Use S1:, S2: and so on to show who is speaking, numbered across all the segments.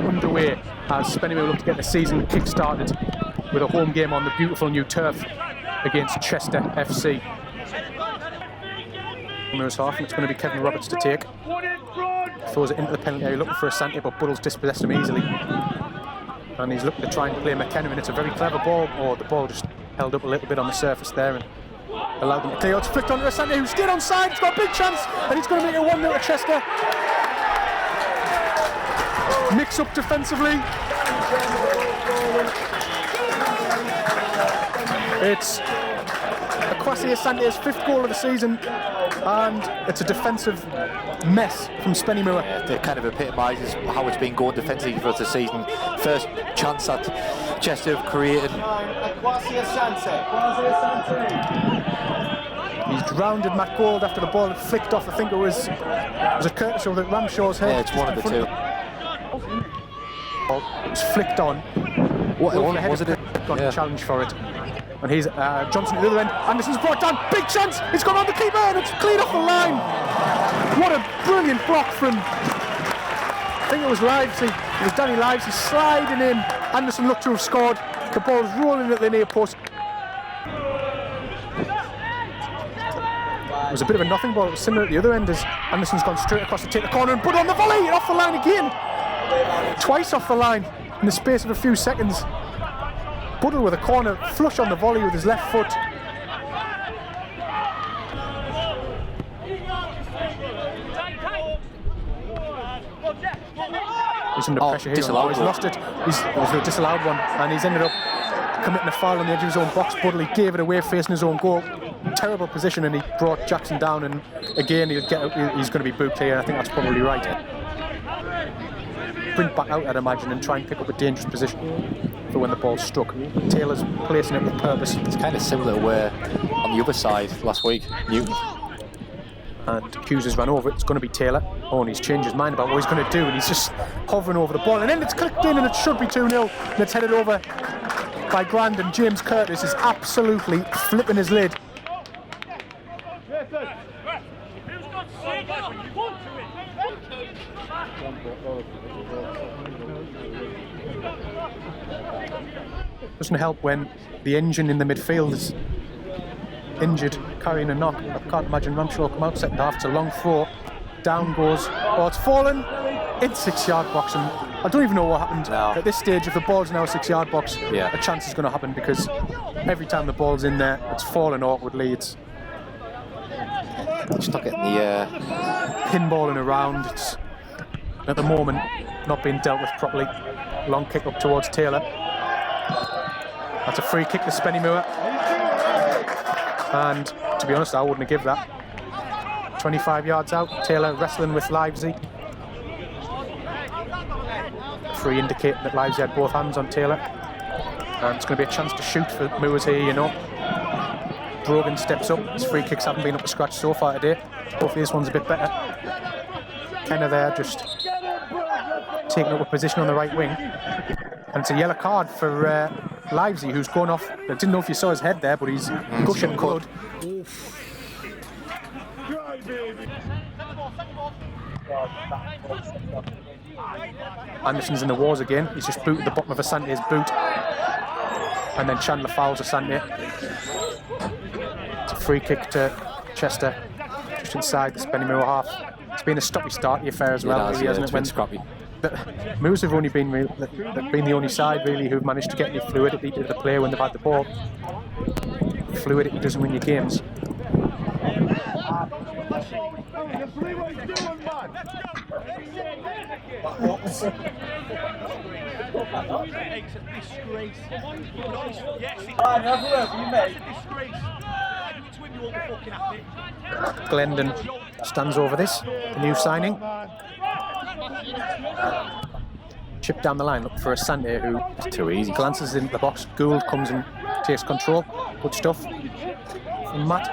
S1: underway as Spennymoor look to get the season kick-started with a home game on the beautiful new turf against Chester FC. Moor's half, and it's going to be Kevin Roberts to take. Throws it into the penalty area looking for a Asante, but Buddle's dispossessed him easily. And he's looking to try and play McKenna, and it's a very clever ball. Oh, the ball just held up a little bit on the surface there and allowed him to clear. It's flicked onto Asante, who stayed on side. He's got a big chance, and he's going to make it 1-0 to Chester. Mix up defensively. It's Kwasi Asante's 5th goal of the season, and it's a defensive mess from Spennymoor.
S2: Yeah, it kind of epitomises how it's been going defensively for the season. First chance that Chester have created.
S1: He's rounded Matt Gold after the ball had flicked off. I think it was a Curtis or Ramshaw's head.
S2: Yeah, it's one of the two.
S1: It was flicked on.
S2: What was it?
S1: Got a challenge for it. And he's Johnson at the other end. Anderson's brought down. Big chance. It's gone on the keeper and it's cleared off the line. What a brilliant block from, I think it was Livesey. It was Danny Livesey sliding in. Anderson looked to have scored. The ball's rolling at the near post. It was a bit of a nothing ball. It was similar at the other end as Anderson's gone straight across to take the corner and put on the volley. Off the line again. Twice off the line in the space of a few seconds. Buddle with a corner flush on the volley with his left foot. He's under pressure here. He's lost it. It was a disallowed one, and he's ended up committing a foul on the edge of his own box. Buddle, he gave it away facing his own goal. Terrible position, and he brought Jackson down, and again he's going to be booked here. I think that's probably right. Sprint back out, I'd imagine, and try and pick up a dangerous position for when the ball's struck. Taylor's placing it with purpose.
S2: It's kind of similar to where on the other side last week, Newton.
S1: And Hughes has run over it. It's going to be Taylor. Oh, and he's changed his mind about what he's going to do, and he's just hovering over the ball. And then it's clicked in, and it should be 2-0. And it's headed over by Grand, and James Curtis is absolutely flipping his lid. Doesn't help when the engine in the midfield is injured, carrying a knock. I can't imagine Ramshaw come out second half. It's a long throw. Down goes. Oh, it's fallen in 6-yard box, and I don't even know what happened.
S2: No. At
S1: this stage, if the ball's now a 6-yard box, a chance is going to happen, because every time the ball's in there, it's falling awkwardly. It's
S2: stuck it in the
S1: pinballing around. It's at the moment not being dealt with properly. Long kick up towards Taylor. That's a free kick to Spennymoor. And to be honest, I wouldn't have given that. 25 yards out, Taylor wrestling with Livesey. Free indicating that Livesey had both hands on Taylor. And it's going to be a chance to shoot for Moors here, you know. Brogan steps up. His free kicks haven't been up to scratch so far today. Hopefully this one's a bit better. Kenner there just taking up a position on the right wing. And it's a yellow card for Livesey, who's gone off. I didn't know if you saw his head there, but he's gushing blood. Anderson's in the wars again. He's just booted the bottom of Asante's boot. And then Chandler fouls Asante. It's a free kick to Chester, just inside the Spennymoor half. It's been a stoppy start, the affair as well, really, hasn't it?
S2: Been scrappy.
S1: Moors have only been the only side really who've managed to get any fluidity to the play when they've had the ball. Fluidity doesn't win your games. Glendon stands over this, the new signing. Chip down the line, looking for Asante, who
S2: it's too easy.
S1: Glances into the box. Gould comes and takes control. Good stuff from Matt.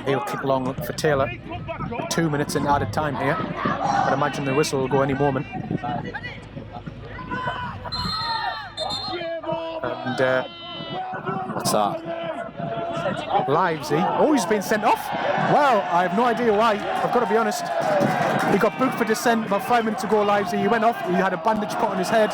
S1: He'll kick long, looking for Taylor. 2 minutes in added time here. I'd imagine the whistle will go any moment. And
S2: what's that?
S1: Livesey. Oh, he's been sent off. Well, I have no idea why. I've got to be honest. He got booked for dissent about 5 minutes ago, Livesey. He went off. He had a bandage put on his head.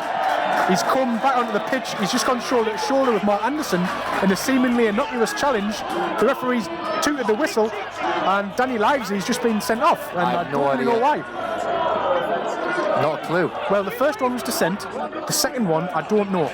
S1: He's come back onto the pitch. He's just gone shoulder to shoulder with Mark Anderson in a seemingly innocuous challenge. The referee's tooted the whistle, and Danny Livesey's just been sent off. And I don't really know why.
S2: Not a clue.
S1: Well, the first one was dissent. The second one, I don't know.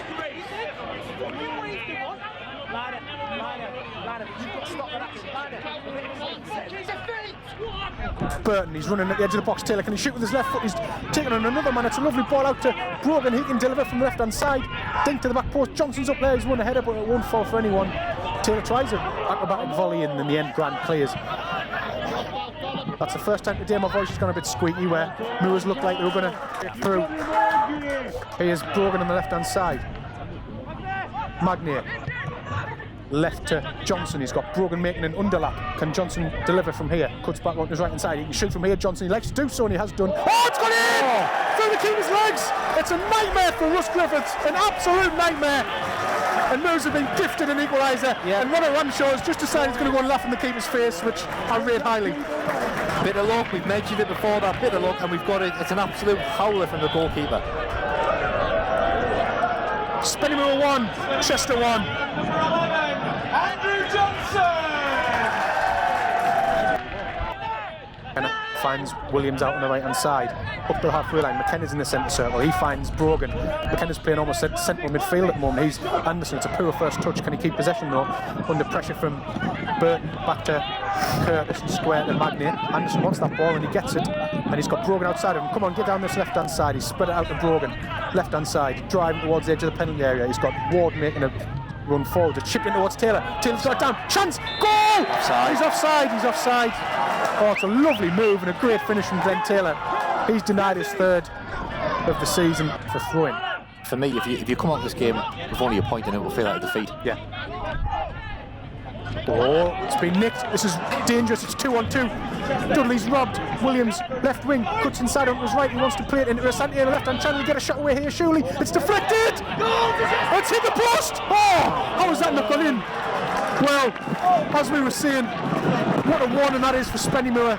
S1: Burton, he's running at the edge of the box. Taylor, can he shoot with his left foot? He's taking on another man. It's a lovely ball out to Brogan. He can deliver from the left hand side. Dink to the back post. Johnson's up there. He's won a header, but it won't fall for anyone. Taylor tries an acrobatic volley, and in the end, Grant clears. That's the first time today my voice has gone a bit squeaky, where Moors looked like they were going to get through. Here's Brogan on the left hand side. Magnier. Left to Johnson. He's got Brogan making an underlap. Can Johnson deliver from here? Cuts back on his right hand side. He can shoot from here. Johnson, he likes to do so, and he has done. Oh, it's gone in! Through the keeper's legs! It's a nightmare for Russ Griffiths. An absolute nightmare. And Moors have been gifted an equaliser. Yeah. And Ronald Ramshaw has just decided he's going to go and laugh in the keeper's face, which I rate highly.
S2: Bit of luck. We've mentioned it before, that bit of luck, and we've got it. It's an absolute howler from the goalkeeper.
S1: Spennymoor 1, Chester 1. Finds Williams out on the right hand side, up the halfway line. McKenna's in the centre circle. He finds Brogan. McKenna's playing almost central midfield at the moment. He's Anderson. It's a poor first touch. Can he keep possession though? Under pressure from Burton, back to Curtis and square to Magnier. Anderson wants that ball and he gets it, and he's got Brogan outside of him. Come on, get down this left hand side. He's spread it out to Brogan, left hand side, driving towards the edge of the penalty area. He's got Ward making a run forward, to chip in towards Taylor. Taylor's got it down. Chance! Goal!
S2: Offside.
S1: He's offside. He's offside. Oh, it's a lovely move and a great finish from Glen Taylor. He's denied his third of the season for throwing.
S2: For me, if you come out of this game with only a point in it, we'll feel like a defeat.
S1: Yeah. Oh, it's been nicked. This is dangerous. It's 2-on-2. Dudley's robbed. Williams, left wing, cuts inside on his right. He wants to play it into Asante in the left hand channel. Get a shot away here, surely. It's deflected. It's hit the post. Oh, how has that not gone in? Well, as we were saying, what a warning that is for Spennymoor.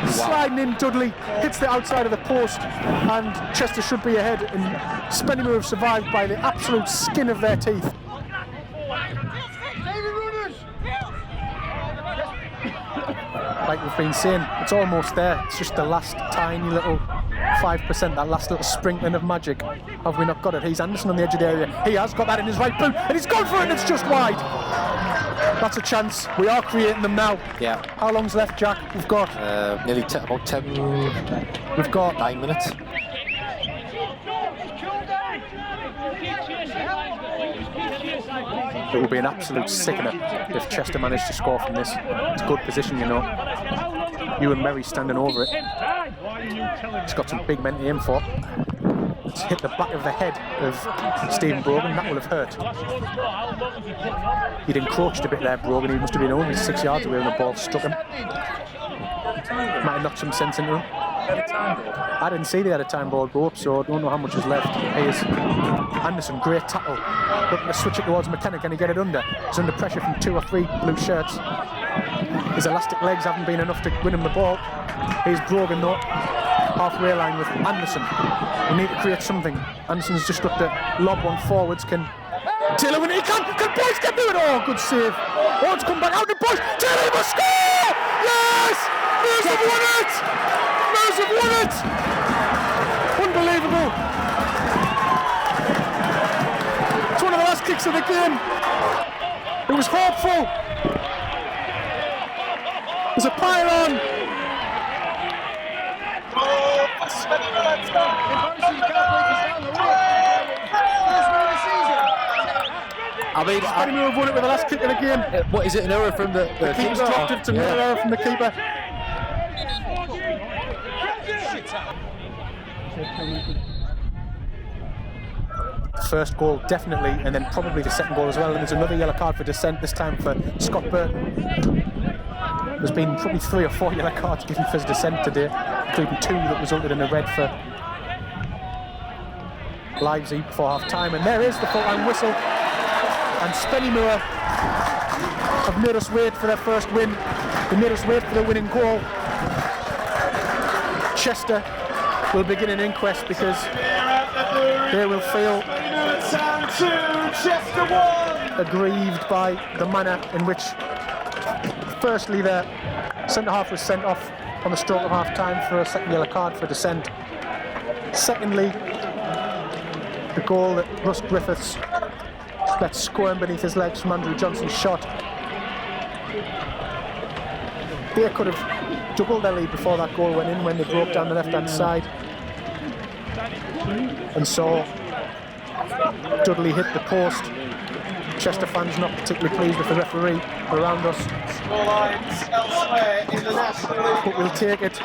S1: Sliding in, Dudley hits the outside of the post, and Chester should be ahead. And Spennymoor have survived by the absolute skin of their teeth. Like we've been saying, it's almost there. It's just the last tiny little 5%, that last little sprinkling of magic. Have we not got it? He's Anderson on the edge of the area. He has got that in his right boot, and he's gone for it, and it's just wide. That's a chance. We are creating them now.
S2: Yeah.
S1: How long's left, Jack? We've got
S2: nearly about 10.
S1: We've got
S2: 9 minutes.
S1: It will be an absolute sickener if Chester managed to score from this. It's a good position, you know. Ewan Merry standing over it. It's got some big men to aim for. It's hit the back of the head of Stephen Brogan. That will have hurt. He'd encroached a bit there, Brogan. He must have been only 6 yards away when the ball struck him. Might have knocked some sense into him. I didn't see they had a time ball go up, so I don't know how much is left. Here's Anderson, great tackle. Looking to switch it towards McKenna. Can he get it under? He's under pressure from 2 or 3 blue shirts. His elastic legs haven't been enough to win him the ball. Here's Brogan though, halfway line with Anderson. We need to create something. Anderson's just got to lob one forwards. Can Taylor win it? He can! Can Boyce get through it? Oh, good save. Oh, it's come back out to Boyce. Taylor must score! Yes! Moors have won it! Moors have won it! Unbelievable! It's one of the last kicks of the game. It was hopeful. There's a pylon.
S2: I mean,
S1: Spennymoor have won it with the last kick of the game.
S2: What is it? An error from the
S1: keeper's dropped it. It's another error from the keeper. First goal definitely, and then probably the second goal as well. And there's another yellow card for dissent, this time for Scott Burton. There's been probably 3 or 4 yellow cards given for his dissent today, including 2 that resulted in a red for Livesey before half time. And there is the full-time whistle, and Spennymoor have made us wait for their first win. They made us wait for the winning goal. Chester will begin an inquest because they will feel aggrieved by the manner in which, firstly, their centre-half was sent off on the stroke of half-time for a second yellow card for dissent. Secondly, the goal that Russ Griffiths let squirm beneath his legs from Andrew Johnson's shot. They could have doubled their lead before that goal went in when they broke down the left-hand side. And so Dudley hit the post. Chester fans not particularly pleased with the referee around us.
S3: Scorelines elsewhere in the National League.
S1: But we'll take it.